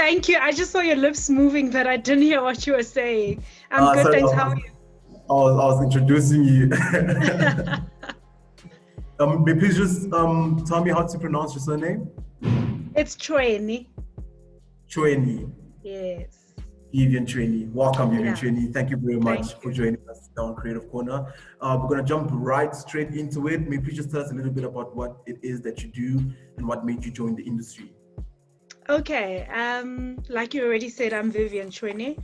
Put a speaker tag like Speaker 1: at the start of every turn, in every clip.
Speaker 1: Thank you. I just saw your lips moving, but I didn't hear what you were saying. I'm good,
Speaker 2: Sorry,
Speaker 1: thanks. How are you?
Speaker 2: I was introducing you. May please just tell me how to pronounce your surname?
Speaker 1: It's Chuene.
Speaker 2: Chuene.
Speaker 1: Yes.
Speaker 2: Vivian Chuene. Welcome, Vivian
Speaker 1: Yeah.
Speaker 2: Chuene. Thank you very much for joining us on Creative Corner. We're going to jump right straight into it. May please just tell us a little bit about what it is that you do and what made you join the industry.
Speaker 1: Okay. Like you already said, I'm Vivian Chuene.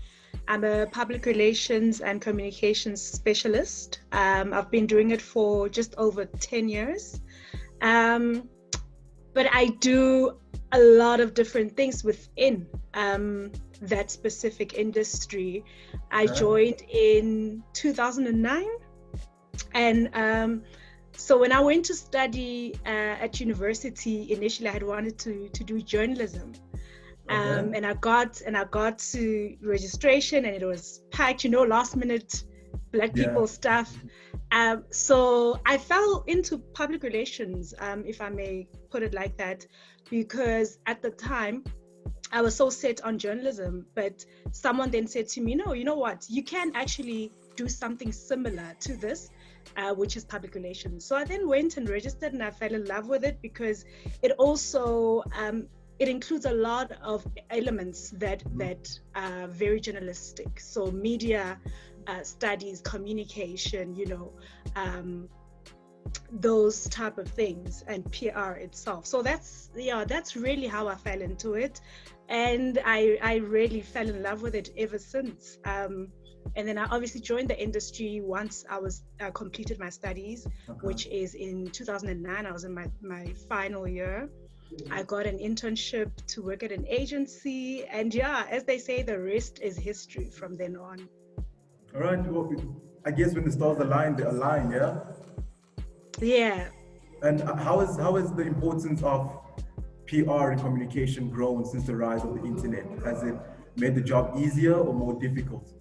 Speaker 1: I'm a public relations and communications specialist. I've been doing it for just over 10 years. But I do a lot of different things within that specific industry. I joined in 2009. And so when I went to study at university, initially I had wanted to do journalism. And I got to registration and it was packed, last minute Black people stuff. So I fell into public relations, if I may put it like that, because at the time I was so set on journalism, but someone then said to me, no, you know what, you can actually do something similar to this, which is public relations. So I then went and registered and I fell in love with it because it also, it includes a lot of elements that are very journalistic. So media studies, communication, those type of things, and PR itself. So that's really how I fell into it, and I really fell in love with it ever since. And then I obviously joined the industry once I was completed my studies, which is in 2009. I was in my final year. I got an internship to work at an agency, and as they say, the rest is history from then on.
Speaker 2: All right. Well, I guess when the stars align, they align, yeah?
Speaker 1: Yeah.
Speaker 2: And how is the importance of PR and communication grown since the rise of the internet? Has it made the job easier or more difficult?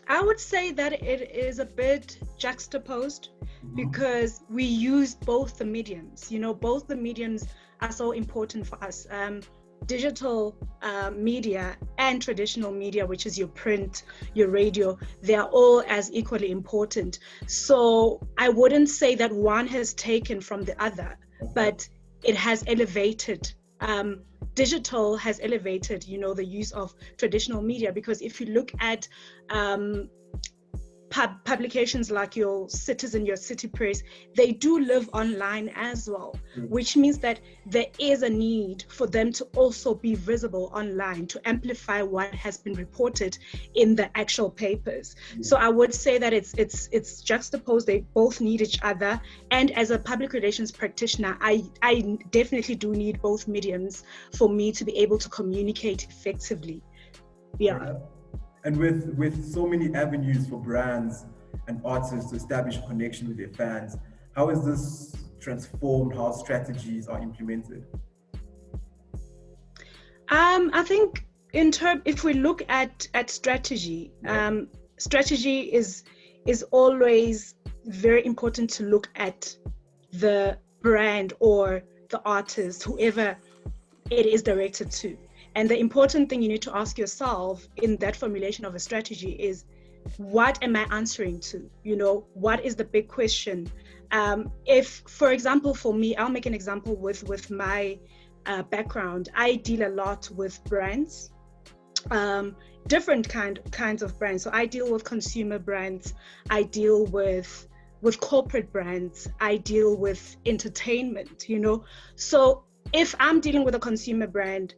Speaker 1: I would say that it is a bit juxtaposed because we use both the mediums. Both the mediums are so important for us. Digital media and traditional media, which is your print, your radio, they are all as equally important. So I wouldn't say that one has taken from the other, but it has elevated. Digital has elevated, the use of traditional media, because if you look at publications like your Citizen, your City Press, they do live online as well, which means that there is a need for them to also be visible online to amplify what has been reported in the actual papers. So I would say that it's juxtaposed. They both need each other. And as a public relations practitioner, I definitely do need both mediums for me to be able to communicate effectively. Yeah.
Speaker 2: And with so many avenues for brands and artists to establish a connection with their fans, how has this transformed how strategies are implemented?
Speaker 1: I think if we look at strategy, strategy is always very important to look at the brand or the artist, whoever it is directed to. And the important thing you need to ask yourself in that formulation of a strategy is, what am I answering to? What is the big question? If, for example, for me, I'll make an example with my background. I deal a lot with brands, different kinds of brands. So I deal with consumer brands. I deal with corporate brands. I deal with entertainment, So if I'm dealing with a consumer brand,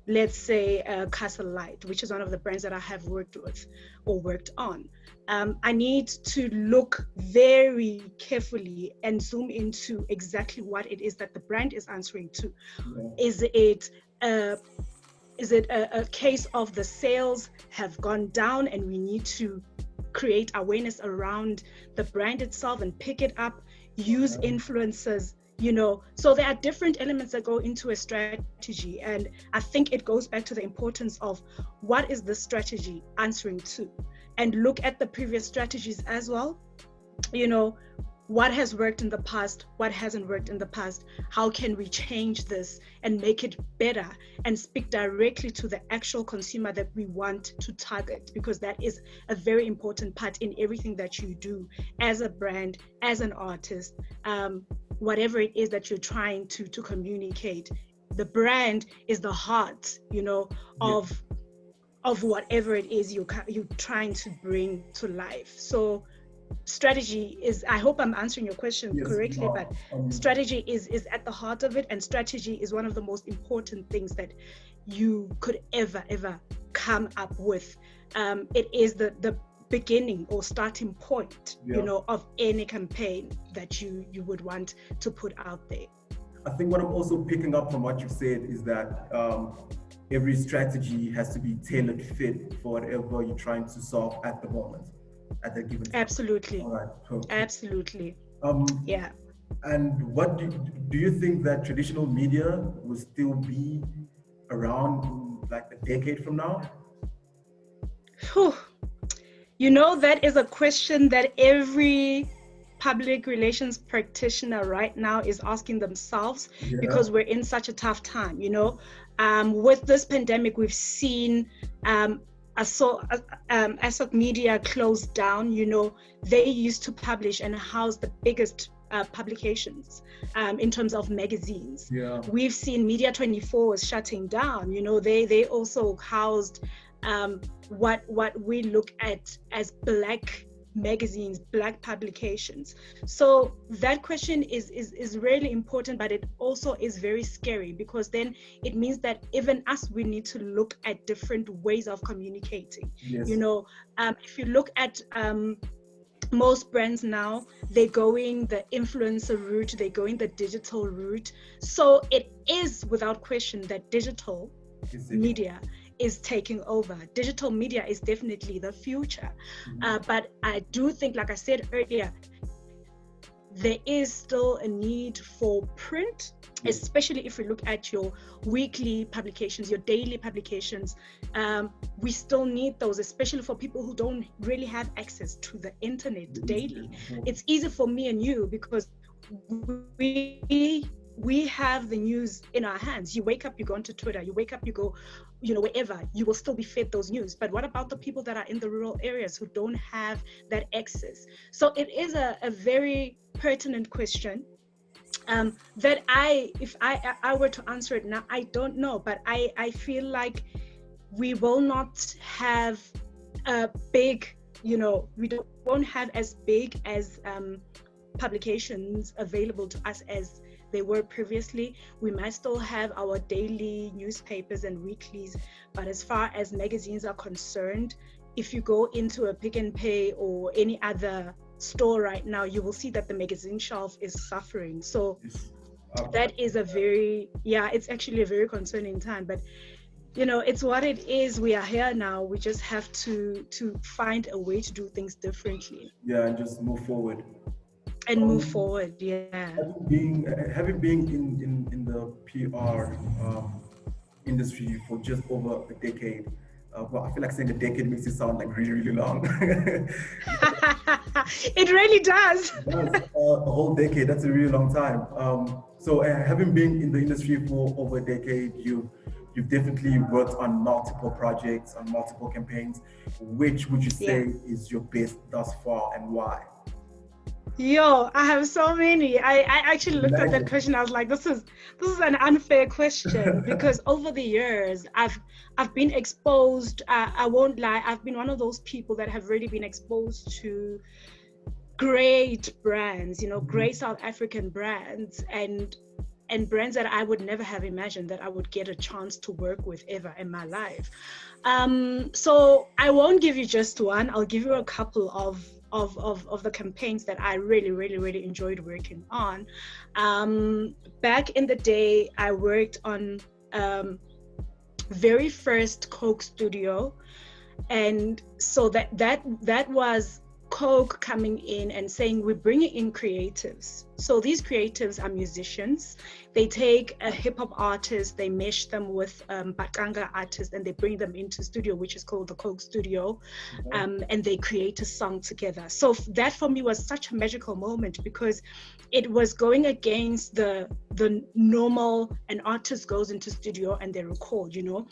Speaker 1: let's say Castle Light, which is one of the brands that I have worked with or worked on, I need to look very carefully and zoom into exactly what it is that the brand is answering to. Is it a case of the sales have gone down and we need to create awareness around the brand itself and pick it up, use influencers? So there are different elements that go into a strategy, and I think it goes back to the importance of what is the strategy answering to, and look at the previous strategies as well. what has worked in the past, what hasn't worked in the past, how can we change this and make it better and speak directly to the actual consumer that we want to target, because that is a very important part in everything that you do as a brand, as an artist, whatever it is that you're trying to communicate. The brand is the heart, of whatever it is you're trying to bring to life. So strategy is, I hope I'm answering your question correctly, but strategy is at the heart of it, and strategy is one of the most important things that you could ever come up with. It is the beginning or starting point, of any campaign that you would want to put out there.
Speaker 2: I think what I'm also picking up from what you said is that every strategy has to be tailored fit for whatever you're trying to solve at the moment, at the given time.
Speaker 1: Absolutely.
Speaker 2: All right. Perfect.
Speaker 1: Absolutely. Yeah.
Speaker 2: And what do you think that traditional media will still be around in like a decade from now?
Speaker 1: Whew. That is a question that every public relations practitioner right now is asking themselves, because we're in such a tough time. With this pandemic, we've seen Tswe Media closed down. They used to publish and house the biggest publications in terms of magazines. We've seen Media 24 was shutting down. They also housed what we look at as Black magazines, Black publications. So that question is really important, but it also is very scary, because then it means that even us, we need to look at different ways of communicating. If you look at most brands now, they're going the influencer route, they're going the digital route. So it is without question that digital media is taking over. Digital media is definitely the future. But I do think, like I said earlier, there is still a need for print, especially if we look at your weekly publications, your daily publications. We still need those, especially for people who don't really have access to the internet daily. It's easy for me and you, because we have the news in our hands. You wake up, you go onto Twitter, you wake up, you go, wherever, you will still be fed those news. But what about the people that are in the rural areas who don't have that access? So it is a very pertinent question that if I were to answer it now, I don't know, but I feel like we will not have a big, we won't have as big as publications available to us as they were previously. We might still have our daily newspapers and weeklies, but as far as magazines are concerned, if you go into a Pick and Pay or any other store right now, you will see that the magazine shelf is suffering. So that is it's actually a very concerning time, but it's what it is. We are here now. We just have to find a way to do things differently.
Speaker 2: And just move forward.
Speaker 1: Move forward,
Speaker 2: Having been in the PR industry for just over a decade, well, I feel like saying a decade makes it sound like really, really long.
Speaker 1: It really does.
Speaker 2: A whole decade, that's a really long time. So having been in the industry for over a decade, you've definitely worked on multiple projects, on multiple campaigns. Which would you say is your best thus far, and why?
Speaker 1: I have so many. I actually looked at that question. I was like, this is an unfair question, because over the years I've been exposed. I won't lie. I've been one of those people that have really been exposed to great brands, great South African brands, and brands that I would never have imagined that I would get a chance to work with ever in my life. So I won't give you just one. I'll give you a couple of the campaigns that I really, really, really enjoyed working on. Back in the day, I worked on very first Coke studio, and so that was Coke coming in and saying, we're bringing in creatives. So these creatives are musicians. They take a hip hop artist, they mesh them with Bakanga artists, and they bring them into studio, which is called the Coke Studio, and they create a song together. So that for me was such a magical moment, because it was going against the normal, an artist goes into studio and they record, you know.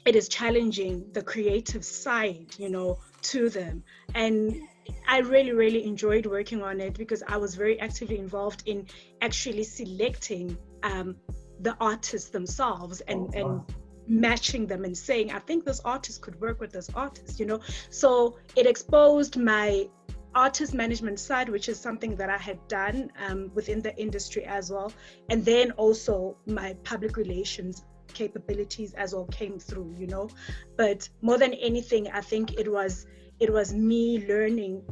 Speaker 1: It is challenging the creative side, you know, to them. And I really, really enjoyed working on it, because I was very actively involved in actually selecting the artists themselves and matching them and saying, I think this artist could work with this artist, you know. So it exposed my artist management side, which is something that I had done within the industry as well. And then also my public relations capabilities as well came through, you know. But more than anything, I think it was me learning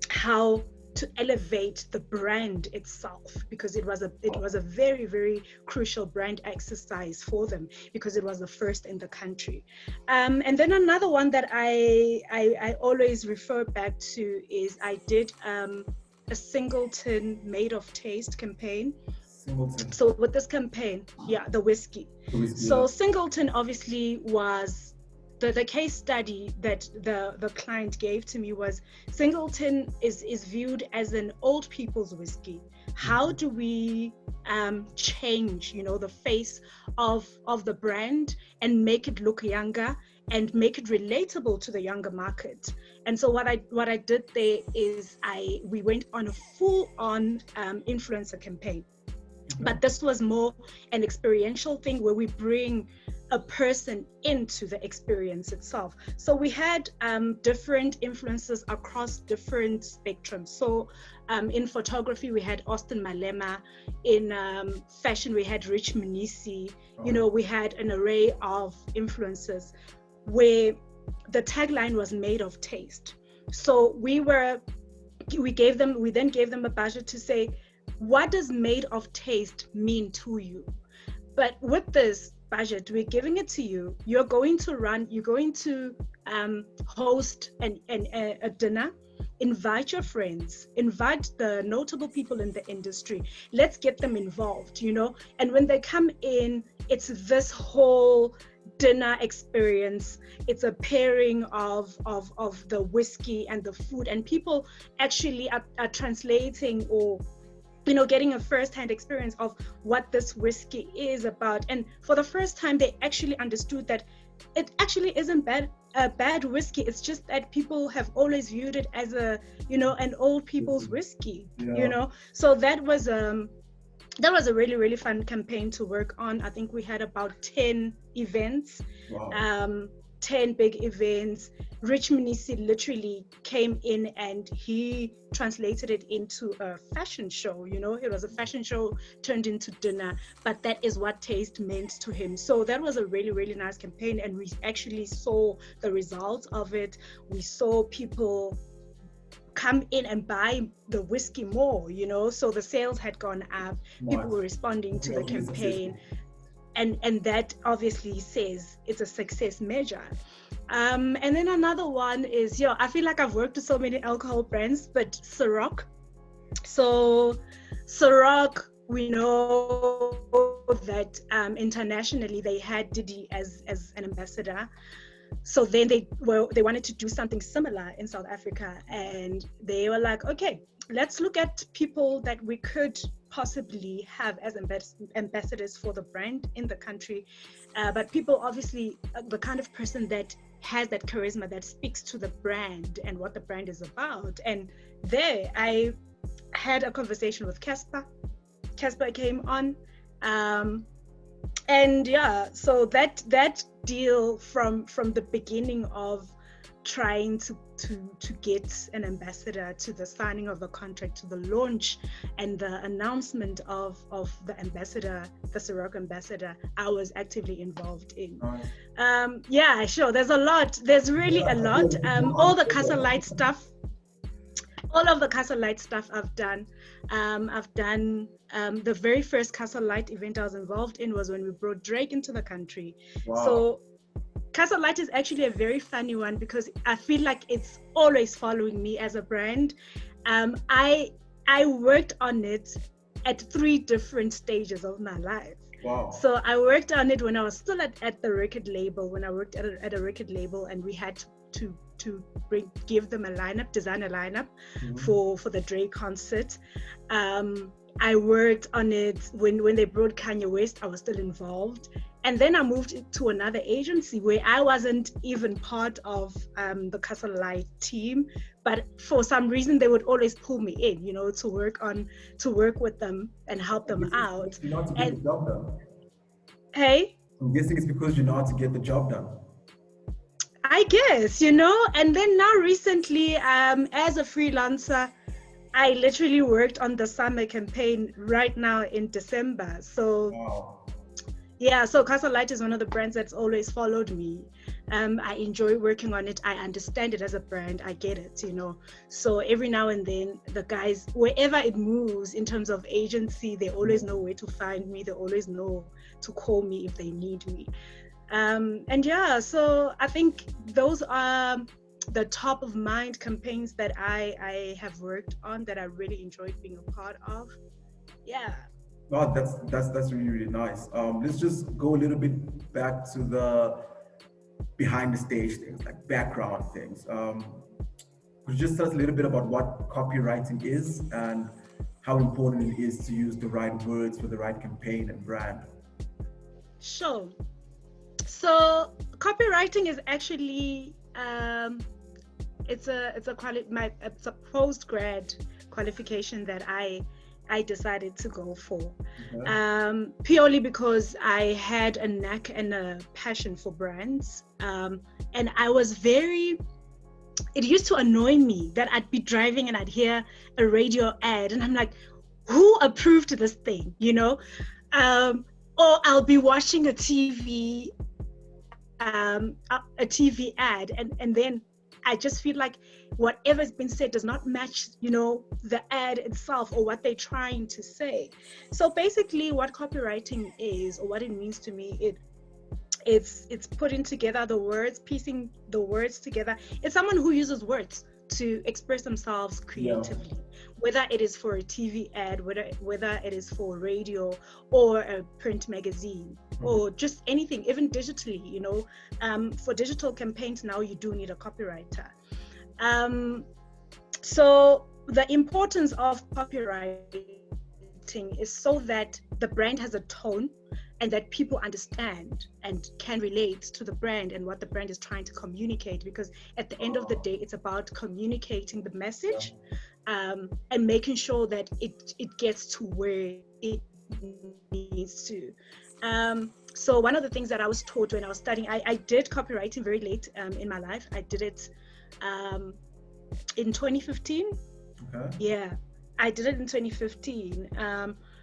Speaker 1: how to elevate the brand itself, because it was a very, very crucial brand exercise for them, because it was the first in the country. And then another one that I always refer back to is I did a Singleton Made of Taste campaign. So with this campaign, the whiskey. So Singleton obviously was the case study that the client gave to me was Singleton is viewed as an old people's whiskey. How do we change, you know, the face of the brand and make it look younger and make it relatable to the younger market? And so what I did there is we went on a full-on influencer campaign. But this was more an experiential thing where we bring a person into the experience itself. So we had different influences across different spectrums. So in photography, we had Austin Malema. In fashion, we had Rich Munisi. You know, we had an array of influences where the tagline was made of taste. So we then gave them a budget to say, what does made of taste mean to you? But with this budget, we're giving it to you. You're going to host a dinner, invite your friends, invite the notable people in the industry. Let's get them involved, you know? And when they come in, it's this whole dinner experience. It's a pairing of the whiskey and the food, and people actually are translating or, you know, getting a first-hand experience of what this whiskey is about. And for the first time, they actually understood that it actually isn't a bad whiskey. It's just that people have always viewed it as an old people's whiskey, you know. So that was a really, really fun campaign to work on. I think we had about 10 events. Wow. 10 big events. Rich Munisi literally came in and he translated it into a fashion show. You know, it was a fashion show turned into dinner, but that is what taste meant to him. So that was a really, really nice campaign, and we actually saw the results of it. We saw people come in and buy the whiskey more, you know, so the sales had gone up. People were responding to the campaign. And that obviously says it's a success measure. And then another one is, I feel like I've worked with so many alcohol brands, but Ciroc. So Ciroc, we know that internationally they had Didi as an ambassador. So then they wanted to do something similar in South Africa, and they were like, okay, let's look at people that we could possibly have as ambassadors for the brand in the country, but people obviously the kind of person that has that charisma that speaks to the brand and what the brand is about. And there I had a conversation with Casper came on, and so that deal from the beginning of trying to get an ambassador, to the signing of the contract, to the launch and the announcement of the ambassador, the Ciroc ambassador, I was actively involved in. Sure, there's a lot. There's really a lot. All the Castle Light stuff, all of the Castle Light stuff I've done. The very first Castle Light event I was involved in was when we brought Drake into the country. Wow. So Castle Light is actually a very funny one because I feel like it's always following me as a brand. I worked on it at 3 different stages of my life.
Speaker 2: Wow.
Speaker 1: So I worked on it when I was still at the record label, when I worked at a record label, and we had to give them design a lineup for the Dre concert. I worked on it when they brought Kanye West. I was still involved. And then I moved to another agency where I wasn't even part of the Castle Light team, but for some reason they would always pull me in, to work with them and help them out.
Speaker 2: You know how to get the job done.
Speaker 1: Hey?
Speaker 2: I'm guessing it's because you know how to get the job done.
Speaker 1: I guess, and then now recently, as a freelancer, I literally worked on the summer campaign right now in December. So.
Speaker 2: Wow.
Speaker 1: Yeah, so Castle Light is one of the brands that's always followed me. I enjoy working on it. I understand it as a brand. I get it, So every now and then, the guys, wherever it moves in terms of agency, they always know where to find me. They always know to call me if they need me. So I think those are the top of mind campaigns that I have worked on that I really enjoyed being a part of. Yeah.
Speaker 2: Wow, that's really, really nice. Let's just go a little bit back to the behind the stage things, like background things. Could you just tell us a little bit about what copywriting is and how important it is to use the right words for the right campaign and brand?
Speaker 1: Sure. So copywriting is actually it's a post-grad qualification that I decided to go for, purely because I had a knack and a passion for brands. And I was it used to annoy me that I'd be driving and I'd hear a radio ad and I'm like, who approved this thing, or I'll be watching a TV ad and then I just feel like whatever's been said does not match, the ad itself or what they're trying to say. So basically what copywriting is, or what it means to me, it's putting together the words, piecing the words together. It's someone who uses words to express themselves creatively, whether it is for a TV ad, whether it is for radio or a print magazine, or just anything, even digitally, for digital campaigns now you do need a copywriter. So the importance of copywriting is so that the brand has a tone and that people understand and can relate to the brand and what the brand is trying to communicate, because at the end of the day, it's about communicating the message and making sure that it gets to where it needs to. So one of the things that I was taught when I was studying, I did copywriting very late in my life. I did it in 2015.
Speaker 2: Okay.
Speaker 1: Yeah, I did it in 2015.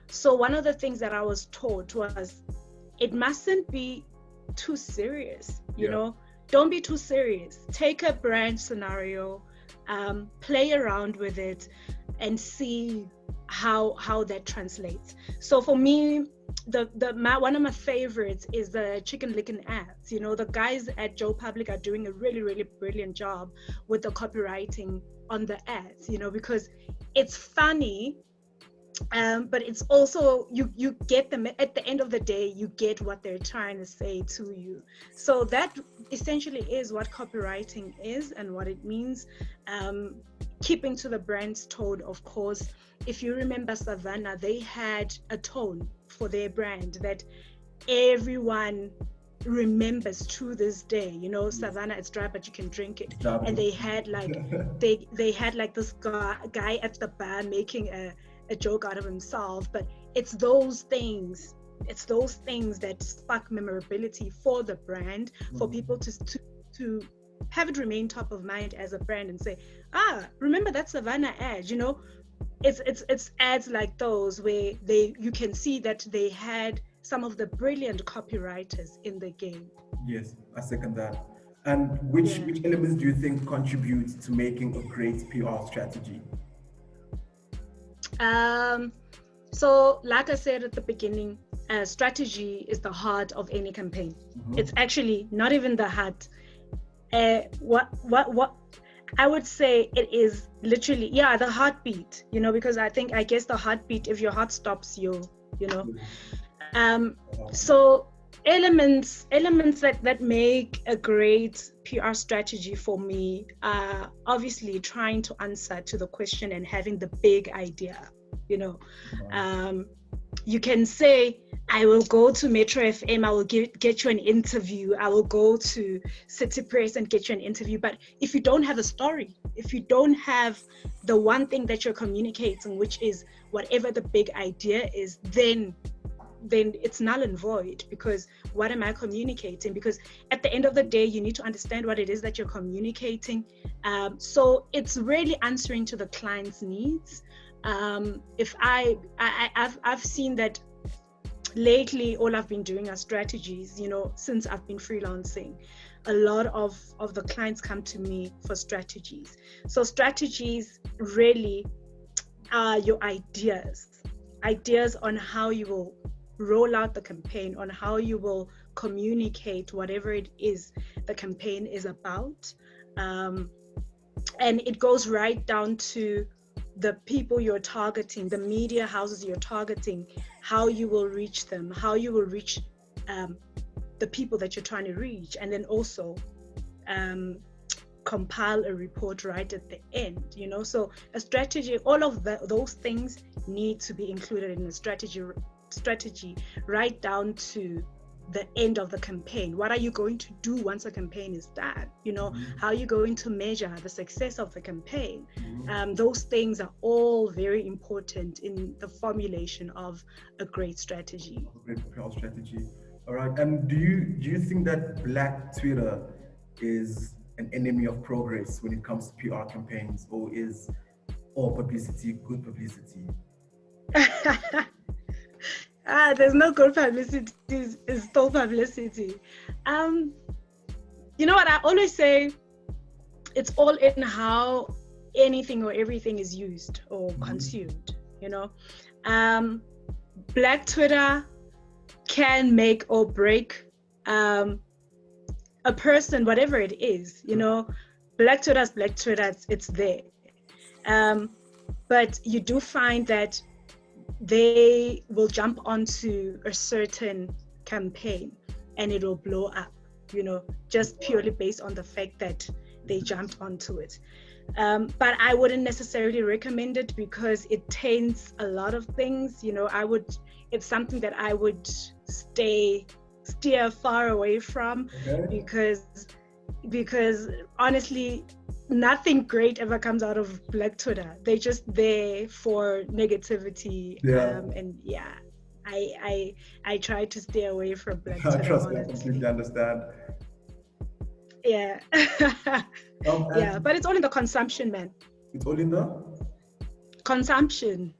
Speaker 1: So one of the things that I was taught was it mustn't be too serious, you know, don't be too serious. Take a brand scenario, play around with it and see how that translates. So for me, one of my favorites is the chicken licking ads. The guys at joburg are doing a really, really brilliant job with the copywriting on the ads, because it's funny, but it's also you get them at the end of the day, you get what they're trying to say to you. So that essentially is what copywriting is and what it means. Keeping to the brand's tone, of course. If you remember Savannah, they had a tone for their brand that everyone remembers to this day. Savannah, it's dry but you can drink it. And they had like they had like this guy at the bar making a joke out of himself, but it's those things that spark memorability for the brand, for people to have it remain top of mind as a brand and say, remember that Savannah ad, it's ads like those where you can see that they had some of the brilliant copywriters in the game. Yes,
Speaker 2: I second that. And which elements do you think contribute to making a great PR strategy?
Speaker 1: So like I said at the beginning, strategy is the heart of any campaign.
Speaker 2: Mm-hmm.
Speaker 1: It's actually not even the heart. What I would say it is literally, the heartbeat, because I guess the heartbeat, if your heart stops, you know. So elements that make a great PR strategy for me are obviously trying to answer to the question and having the big idea, you can say, I will go to Metro FM, I will get you an interview, I will go to City Press and get you an interview. But if you don't have a story, if you don't have the one thing that you're communicating, which is whatever the big idea is, then it's null and void, because what am I communicating? Because at the end of the day, you need to understand what it is that you're communicating. So it's really answering to the client's needs. If I've seen that lately, all I've been doing are strategies, since I've been freelancing. A lot of the clients come to me for strategies. So strategies really are your ideas on how you will roll out the campaign, on how you will communicate whatever it is the campaign is about. And it goes right down to the people you're targeting, the media houses you're targeting, how you will reach them, how you will reach the people that you're trying to reach, and then also compile a report right at the end, So a strategy, all of those things need to be included in a strategy right down to the end of the campaign. What are you going to do once a campaign is done? How are you going to measure the success of the campaign? Those things are all very important in the formulation of a great strategy.
Speaker 2: A great PR strategy. All right. And do you think that Black Twitter is an enemy of progress when it comes to PR campaigns, or is all publicity good publicity?
Speaker 1: There's no good publicity, it's still publicity. You know what I always say, it's all in how anything or everything is used or consumed, Black Twitter can make or break a person, whatever it is, Black Twitter is Black Twitter, it's there. But you do find that they will jump onto a certain campaign and it will blow up, just purely based on the fact that they jumped onto it. But I wouldn't necessarily recommend it because it taints a lot of things. It's something that I would steer far away from, because honestly, nothing great ever comes out of Black Twitter. They're just there for negativity. I try to stay away from Black Twitter.
Speaker 2: Trust me, I completely understand.
Speaker 1: Yeah. But it's all in the consumption, man.
Speaker 2: It's all in the
Speaker 1: consumption.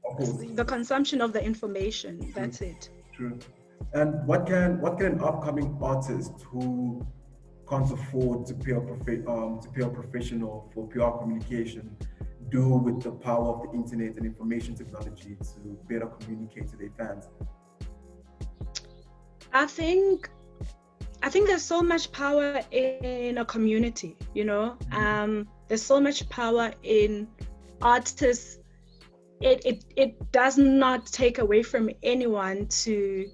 Speaker 1: The consumption of the information. True. That's it.
Speaker 2: True. And what can an upcoming artist who can't afford to pay a professional for PR communication do with the power of the internet and information technology to better communicate to their fans?
Speaker 1: I think there's so much power in a community, there's so much power in artists. It does not take away from anyone to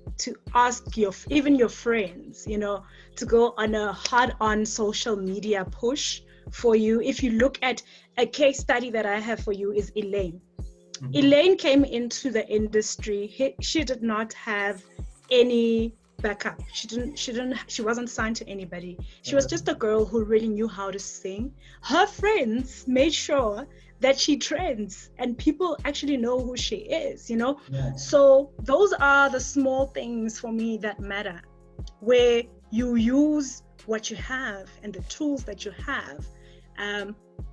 Speaker 1: ask even your friends, to go on a hard-on social media push for you. If you look at a case study that I have for you is Elaine. Elaine came into the industry. She did not have any backup. She wasn't signed to anybody. She was just a girl who really knew how to sing. Her friends made sure that she trends and people actually know who she is, So those are the small things for me that matter, where you use what you have and the tools that you have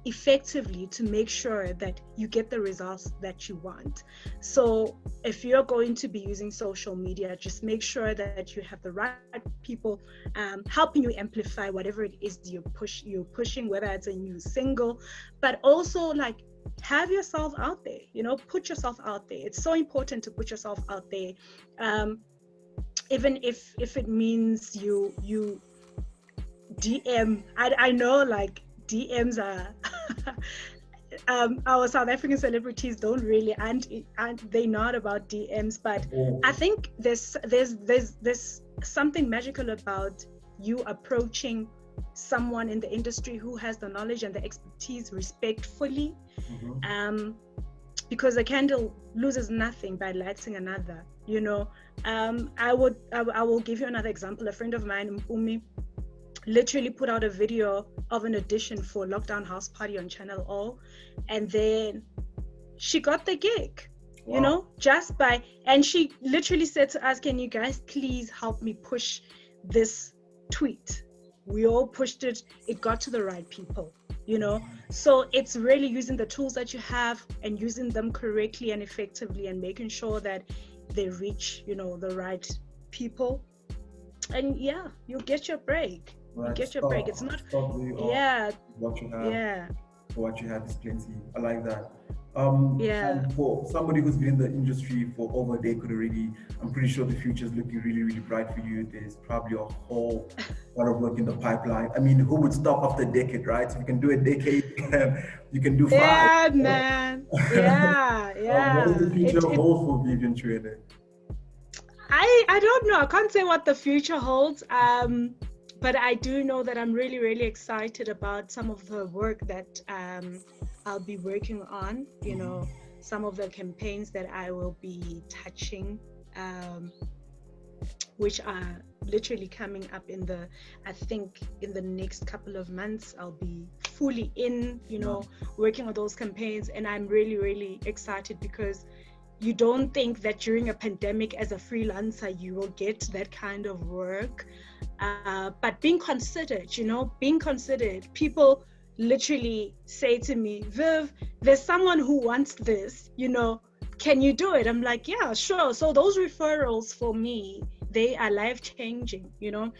Speaker 1: effectively to make sure that you get the results that you want. So if you're going to be using social media, just make sure that you have the right people helping you amplify whatever it is you're pushing, whether it's a new single, but also have yourself out there, put yourself out there. It's so important to put yourself out there. even if it means you DM. I know like DMs are our South African celebrities don't really and they not about DMs, but I think there's something magical about you approaching someone in the industry who has the knowledge and the expertise respectfully, because a candle loses nothing by lighting another, you know. I will give you another example. A friend of mine, Mpumi, literally put out a video of an audition for Lockdown House Party on Channel O, and then she got the gig. Wow. You know, just by, and she literally said to us, can you guys please help me push this tweet? We all pushed it, it got to the right people, you know. So it's really using the tools that you have and using them correctly and effectively and making sure that they reach, you know, the right people. And yeah, you'll get your break.
Speaker 2: Right.
Speaker 1: You get your break. It's not, yeah,
Speaker 2: what you have.
Speaker 1: Yeah.
Speaker 2: For what you have is plenty. I like that.
Speaker 1: Yeah.
Speaker 2: And for somebody who's been in the industry for over a decade already, I'm pretty sure the future is looking really, really bright for you. There's probably a whole lot of work in the pipeline. I mean, who would stop after a decade, right? If you can do a decade, you can do 5.
Speaker 1: Yeah, man. Yeah.
Speaker 2: What does the future hold for Vivian Chuene?
Speaker 1: I don't know. I can't say what the future holds. But I do know that I'm really, really excited about some of the work that I'll be working on, you know, some of the campaigns that I will be touching, which are literally coming up I think in the next couple of months. I'll be fully in, you know, working on those campaigns. And I'm really, really excited because you don't think that during a pandemic as a freelancer, you will get that kind of work. But being considered, you know, people literally say to me, Viv, there's someone who wants this, you know, can you do it? I'm like, yeah, sure. So those referrals for me, they are life-changing, you know.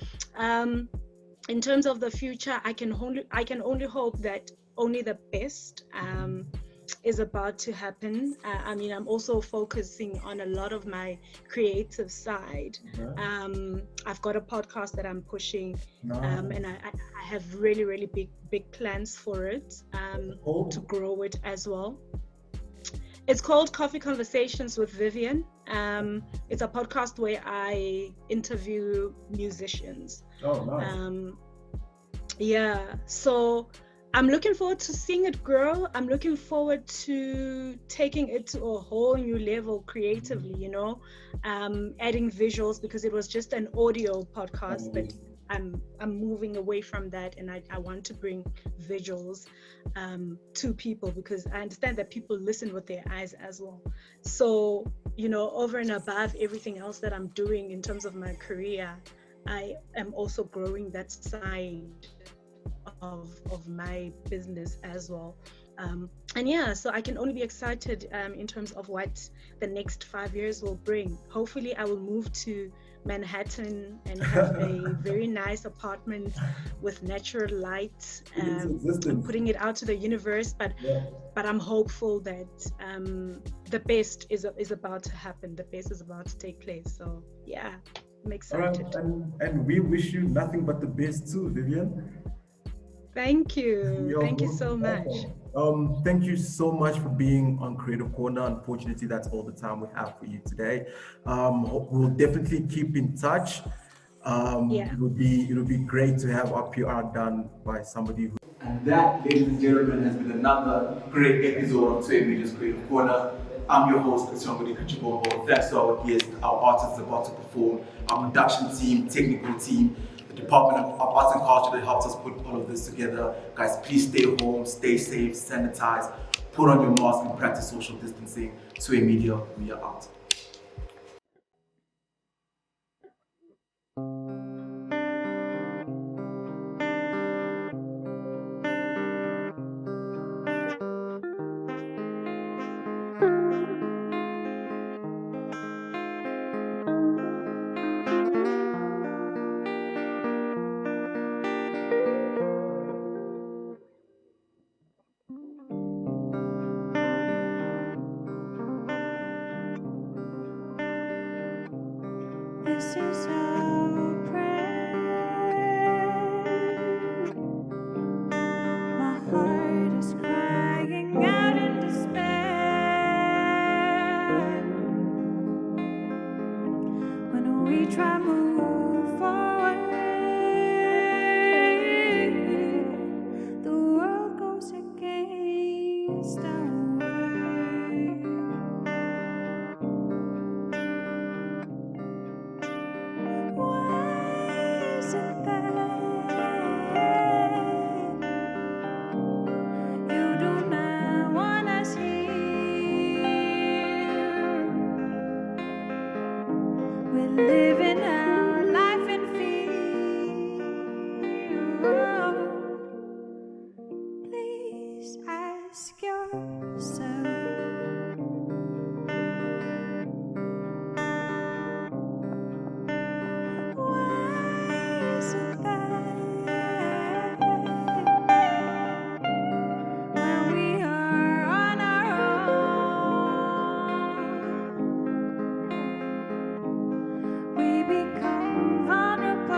Speaker 1: In terms of the future, I can only hope that only the best is about to happen. I mean, I'm also focusing on a lot of my creative side. I've got a podcast that I'm pushing, and I have really, really big plans for it, to grow it as well. It's called Coffee Conversations with Vivian. It's a podcast where I interview musicians.
Speaker 2: Oh, nice.
Speaker 1: Yeah, so I'm looking forward to seeing it grow. I'm looking forward to taking it to a whole new level creatively, you know, adding visuals, because it was just an audio podcast, but I'm moving away from that, and I want to bring visuals to people, because I understand that people listen with their eyes as well. So, you know, over and above everything else that I'm doing in terms of my career, I am also growing that side of my business as well. And yeah, so I can only be excited in terms of what the next 5 years will bring. Hopefully I will move to Manhattan and have a very nice apartment with natural light. I'm putting it out to the universe, but I'm hopeful that the best is about to happen. The best is about to take place. So yeah, I'm excited.
Speaker 2: And we wish you nothing but the best too, Vivian.
Speaker 1: Thank you. Thank you so much.
Speaker 2: Thank you so much for being on Creative Corner. Unfortunately, that's all the time we have for you today. We'll definitely keep in touch. It would be great to have our PR done by somebody who. And that, ladies and gentlemen, has been another great episode of Tswe Media's Creative Corner. I'm your host, Joburg. Thanks to our guests, our artists about to perform, our production team, technical team, Department of Arts and Culture that helps us put all of this together. Guys, please stay home, stay safe, sanitize, put on your mask, and practice social distancing. Tswe Media, we are out.
Speaker 3: This is our prayer. My heart is crying out in despair. When we try move forward, the world goes against our word. Why is it that you do not want us here? We're living our life in fear. Please ask yourself, why is it that when we are on our own, we become vulnerable?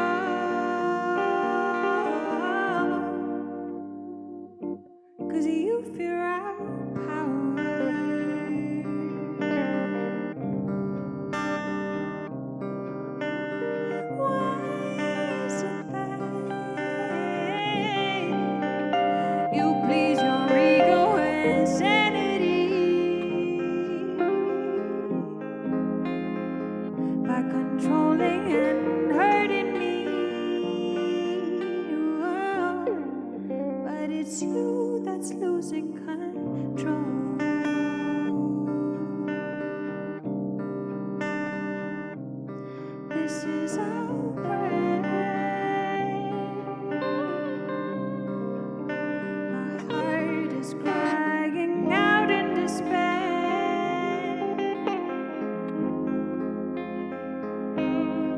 Speaker 3: 'Cause you fear our power. Why is it that you please your ego and sanity by controlling and hurting me? But it's you that's losing control. This is our prayer. My heart is crying out in despair.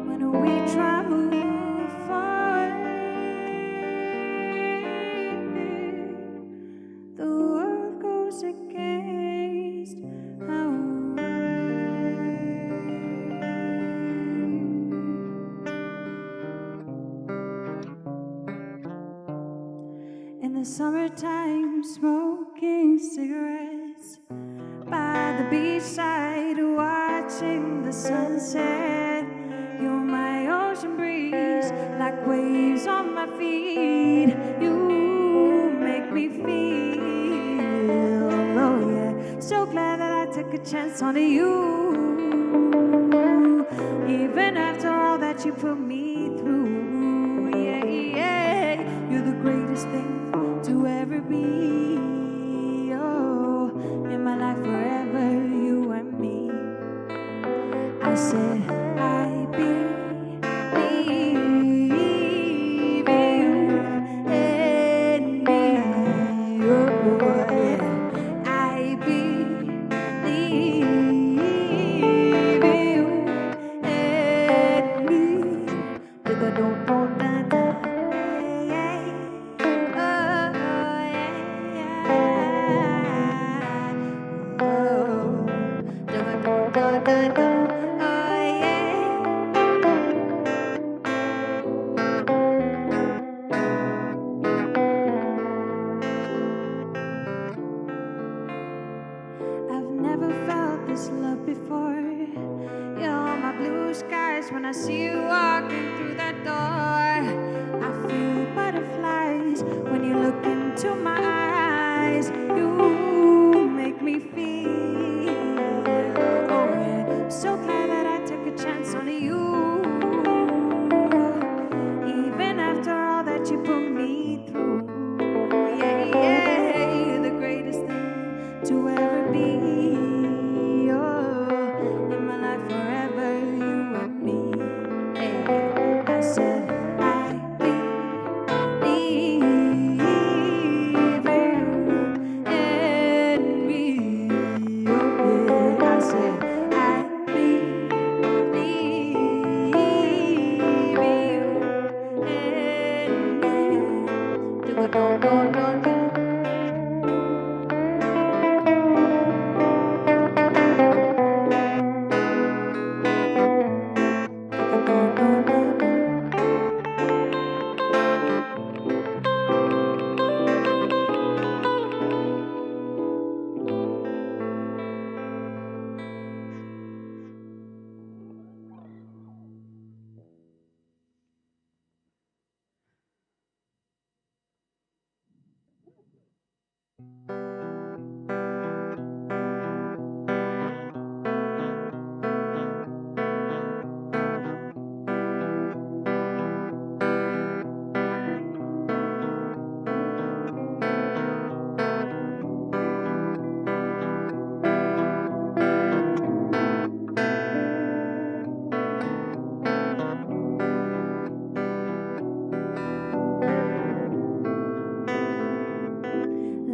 Speaker 3: When we try move forward, the world goes against our word. In the summertime, smoking cigarettes by the beachside, watching the sunset. You're my ocean breeze, like waves on my feet. You make me feel, oh yeah, so glad that I took a chance on you. Even after all that you put me through, yeah, yeah, you're the greatest thing to ever be. Oh, in my life forever, you and me. I said, I believe you and me. Oh, yeah. I believe you and me. With a don't I've never felt this love before. You're my blue skies when I see you walking through that door. I feel butterflies when you look into my eyes. You make me feel, oh yeah, so glad that I took a chance on you. Even after all that you put me through, yeah, yeah, you're the greatest thing to ever be. Oh, in my life forever, you and me. Hey, I said I believe you and me.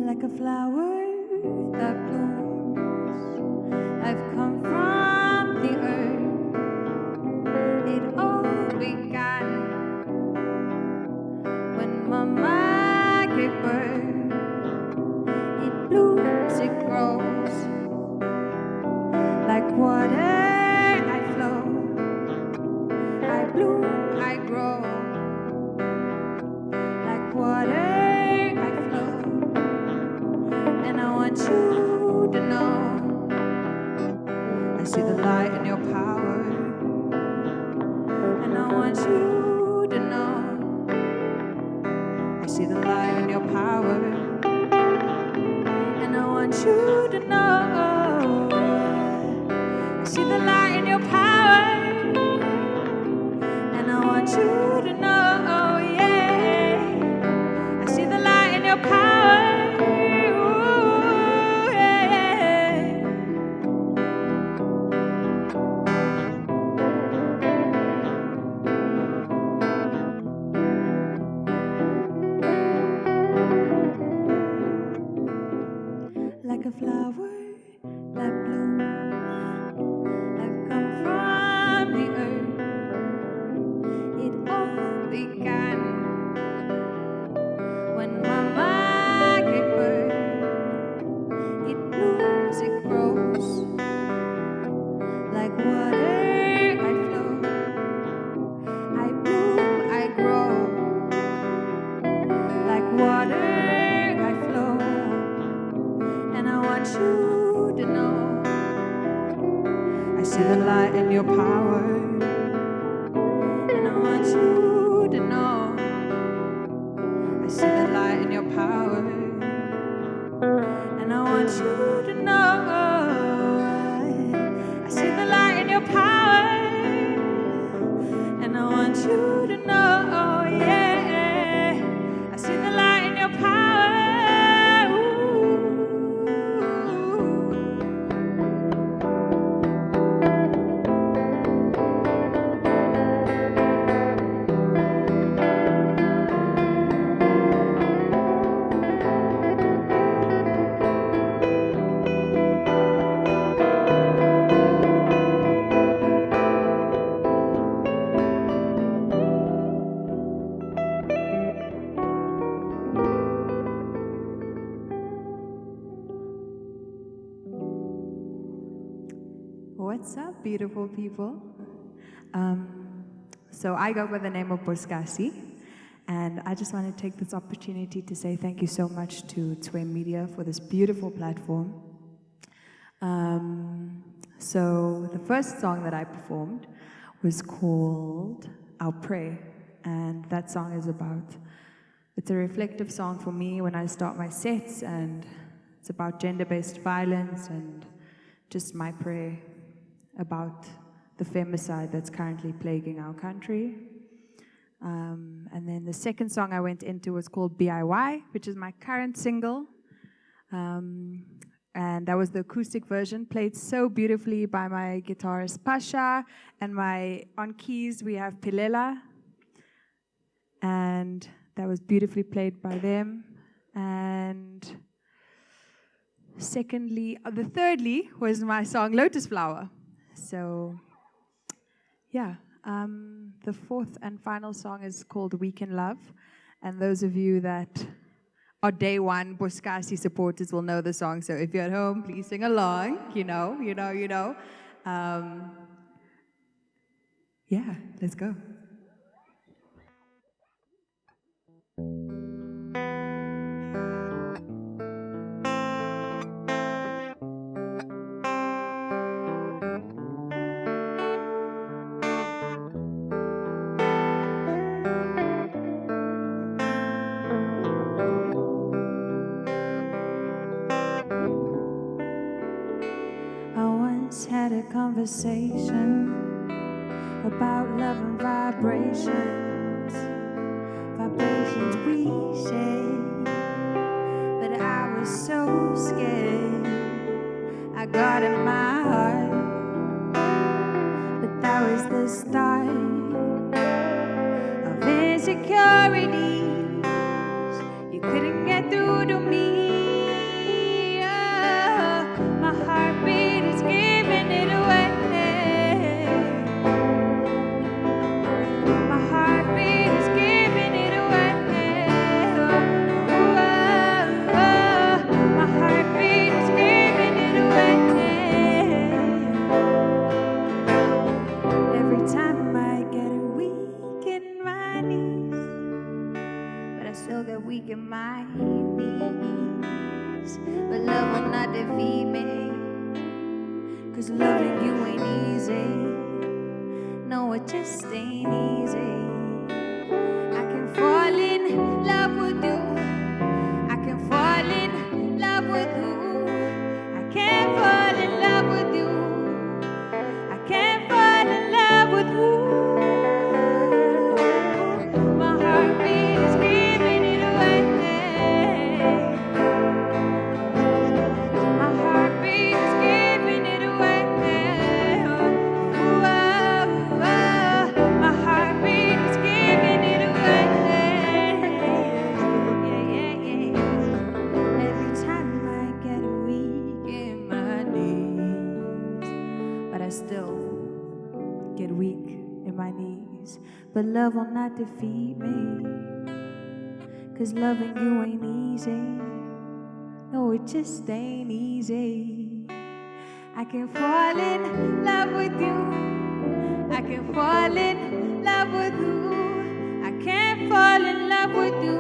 Speaker 3: Like a flower that blooms, I've come from the earth. It all began when Mama gave birth. It blooms, it grows. Like water, I flow. I bloom, I grow. Like water, I flow. And I want you to know I see the light in your power. And I want you to know I see the light in your power. And I want you to know I see the light in your power. And I want you to know, yeah, I see the light in your power. Like a flower that blooms, I've come from the earth. It all began when Mama gave birth. It blooms, it grows. Like water, I flow. I bloom, I grow. Like water, I flow. And I want you to know I see the light in your power. And I want you to know I see the light in your power. And I want you to know I see the light in your power. And I want you to know, yeah, I see the light in your power. What's up, beautiful people? So I go by the name of Boskasie, and I just want to take this opportunity to say thank you so much to Tswe Media for this beautiful platform. So the first song that I performed was called I'll Pray, and that song is it's a reflective song for me when I start my sets, and it's about gender-based violence and just my prayer about the femicide that's currently plaguing our country. And then the second song I went into was called BIY, which is my current single. And that was the acoustic version, played so beautifully by my guitarist Pasha, and on keys we have Pilela, and that was beautifully played by them. And thirdly was my song Lotus Flower. So, yeah, the fourth and final song is called Week in Love. And those of you that are day one Boskasie supporters will know the song. So if you're at home, please sing along. You know. Yeah, let's go. had a conversation about love and vibrations. Vibrations we shared, but I was so scared. I got in my heart, but that was the start of insecurities. You couldn't get through to me. Oh, my heartbeat is giving it away. My heartbeat is giving it away. Oh, oh, oh, my heartbeat is giving it away. Every time I get weak in my knees, but I still get weak in my knees. But love will not defeat me, 'cause loving you ain't easy. No, it just ain't easy. I can fall in love with you. I can fall in love with you. I can't fall in love with you. I can't fall in love with you. My heartbeat is giving it away. My heartbeat is giving it away. Oh, oh, oh. My heartbeat is giving it away. Yeah, yeah, yeah. Every time I get weak in my knees, but I still get weak in my knees. But love will not defeat me, 'cause loving you ain't easy. No, it just ain't easy. I can fall in love with you. I can fall in love with you. I can't fall in love with you.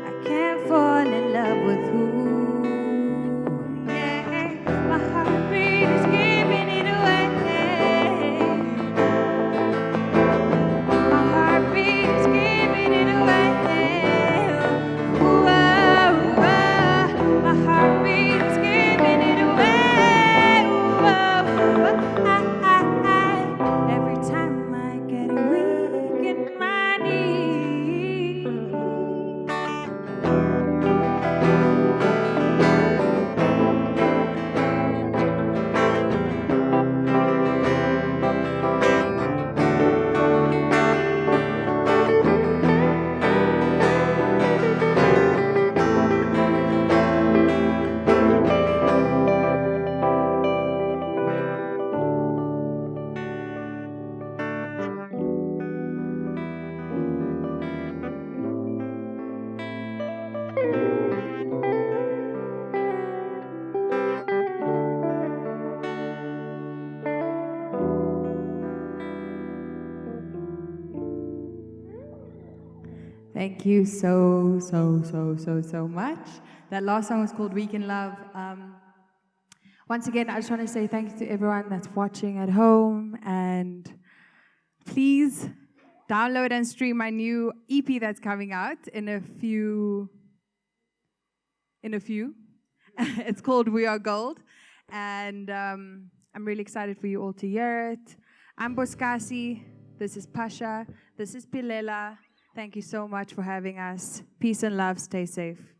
Speaker 3: I can't fall in love with you. Yeah, my heartbeat is giving it away. My heartbeat is giving it away. Ooh, oh, oh. My heartbeat is giving it away. Ooh, oh, oh. Every time I get weak in my knees.
Speaker 4: Thank you so much. That last song was called Week in Love. Once again, I just want to say thank you to everyone that's watching at home, and please download and stream my new EP that's coming out in a few. It's called We Are Gold, and I'm really excited for you all to hear it. I'm Boskasie. This is Pasha. This is Pilela. Thank you so much for having us. Peace and love. Stay safe.